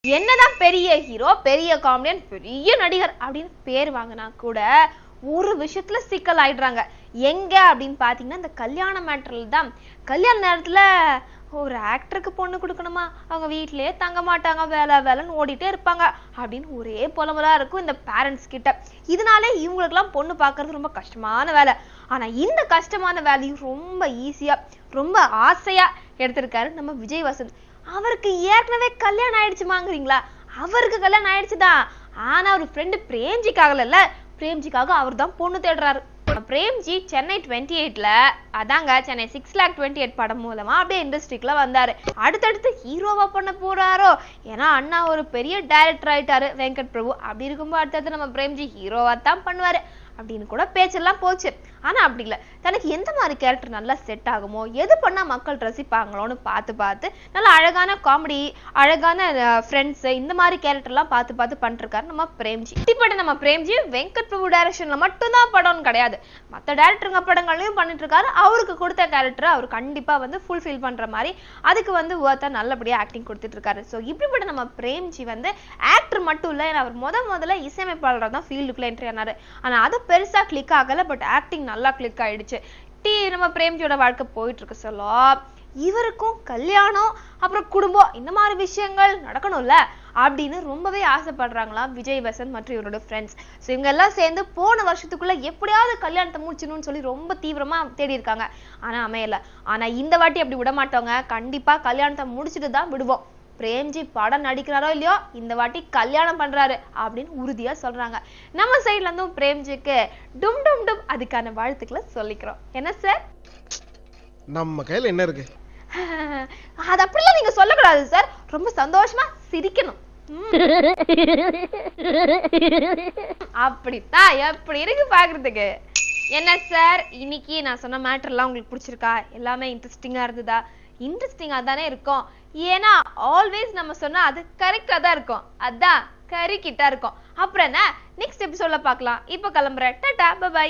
என்னதான் பெரிய ஹீரோ, பெரிய காமெடியன், பெரிய நடிகர் அப்படின்னு பேர் வாங்கினா கூட ஒரு விஷயத்துல சிக்கல் ஆயிடுறாங்க. எங்க அப்படின்னு பாத்தீங்கன்னா இந்த கல்யாண மேட்டர்ல தான். கல்யாண நேரத்துல ஒரு ஆக்டருக்கு பொண்ணு கொடுக்கணுமா, அவங்க வீட்லயே தங்க மாட்டாங்க, வேலை வேலைன்னு ஓடிட்டே இருப்பாங்க அப்படின்னு ஒரே புலம்பலா இருக்கும் இந்த பேரண்ட்ஸ் கிட்ட. இதனால இவங்களுக்கெல்லாம் பொண்ணு பாக்குறது ரொம்ப கஷ்டமான வேலை. ஆனா இந்த கஷ்டமான வேலையும் ரொம்ப ஈஸியா, ரொம்ப ஆசையா எடுத்திருக்காரு நம்ம விஜய் வசந்த். அவருக்கு ஏற்கனவே கல்யாணம் ஆயிடுச்சுமாங்கிறீங்களா? அவருக்கு கல்யாணம் ஆயிடுச்சுதான். ஆனா அவர் ஃப்ரெண்டு பிரேம்ஜிக்காகல, பிரேம்ஜிக்காக அவர் தான் பொண்ணு தேடுறாரு. பிரேம்ஜி சென்னை 28ல அதாங்க சென்னை 6,28,000 படம் மூலமா அப்படியே இண்டஸ்ட்ரிக்குள்ள வந்தாரு. அடுத்தடுத்து ஹீரோவா பண்ண போறாரோ, ஏன்னா அண்ணா ஒரு பெரிய டைரக்டர் ஆயிட்டாரு வெங்கட் பிரபு. அப்படி இருக்கும்போது அடுத்தது நம்ம பிரேம்ஜி ஹீரோவா தான் பண்ணுவாரு அப்படின்னு கூட பேச்செல்லாம் போச்சு. ஆனா அப்படி இல்லை, தனக்கு எந்த மாதிரி கேரக்டர் நல்லா செட் ஆகுமோ, எது பண்ணா மக்கள் ரசிப்பாங்களோன்னு பார்த்து பார்த்து நல்லா அழகான காமெடி, அழகான ஃப்ரெண்ட்ஸ், இந்த மாதிரி கேரக்டர்லாம் பார்த்து பார்த்து பண்ணிருக்காரு நம்ம பிரேம்ஜி. இப்படி நம்ம பிரேம்ஜி வெங்கட் பிரபு டைரக்ஷன்ல மட்டும்தான் படம்னு கிடையாது, மற்ற டைரக்டருங்க படங்களையும் பண்ணிட்டு இருக்காரு. அவருக்கு கொடுத்த கேரக்டர் அவர் கண்டிப்பா ஃபுல்ஃபில் பண்ற மாதிரி அதுக்கு ஒர்த்தா நல்லபடியா ஆக்டிங் கொடுத்துட்டு இருக்காரு. ஸோ இப்படிப்பட்ட நம்ம பிரேம்ஜி ஆக்டர் மட்டும் இல்லை, அவர் முதல்ல இசையமைப்பாளராக தான் ஃபீல்டுக்குள்ள என்ட்ரி ஆனாரு. ஆனா அது பெருசா கிளிக் ஆகல, பட் ஆக்டிங் நல்லா கிளிக் ஆயிடுச்சு. நம்ம பிரேம்ஜியோட வாழ்க்கை போயிட்டு இருக்கு. சொல்ல இவருக்கும் கல்யாணம், அப்புறம் குடும்பம், இந்த மாதிரி விஷயங்கள் நடக்கணும்ல அப்படின்னு ரொம்பவே ஆசைப்படுறாங்களாம் விஜய் வசந்த் மற்றும் இவரோட ஃப்ரெண்ட்ஸ். ஸோ இவங்க எல்லாம் சேர்ந்து போன வருஷத்துக்குள்ள எப்படியாவது கல்யாணத்தை முடிச்சணும்னு சொல்லி ரொம்ப தீவிரமா தேடி இருக்காங்க. ஆனா அமையல. ஆனா இந்த வாட்டி அப்படி விட மாட்டோங்க, கண்டிப்பா கல்யாணத்தை முடிச்சுட்டு தான் விடுவோம். பிரேம்ஜி படம் நடிக்கிறாரோ இல்லையோ, இந்த வாட்டி கல்யாணம் பண்றாரு அப்படின்னு உறுதியா சொல்றாங்க. நம்ம சைட்ல இருந்தும் பிரேம்ஜிக்கு டும் டும் டும் அதுக்கான வாழ்த்துக்களை சொல்லிக்கிறோம். என்ன சார், நம்ம கையில என்ன இருக்கு? அது அப்படிலாம் நீங்க சொல்லக்கூடாது சார், ரொம்ப சந்தோஷமா சிரிக்கணும். அப்படித்தான் எப்படி இருக்கு பாக்குறதுக்கு. என்ன சார், இன்னைக்கு நான் சொன்ன மேட்டர் எல்லாம் உங்களுக்கு பிடிச்சிருக்கா? எல்லாமே இன்ட்ரெஸ்டிங்கா இருந்ததா? இன்ட்ரெஸ்டிங்கா தானே இருக்கும், ஏன்னா ஆல்வேஸ் நம்ம சொன்னா அது கரெக்டா தான் இருக்கும். அதான் கரெக்டா இருக்கும். அப்புறம் என்ன, நெக்ஸ்ட் எபிசோட்ல பார்க்கலாம். இப்ப கிளம்புறேன். டாடா, பை பை.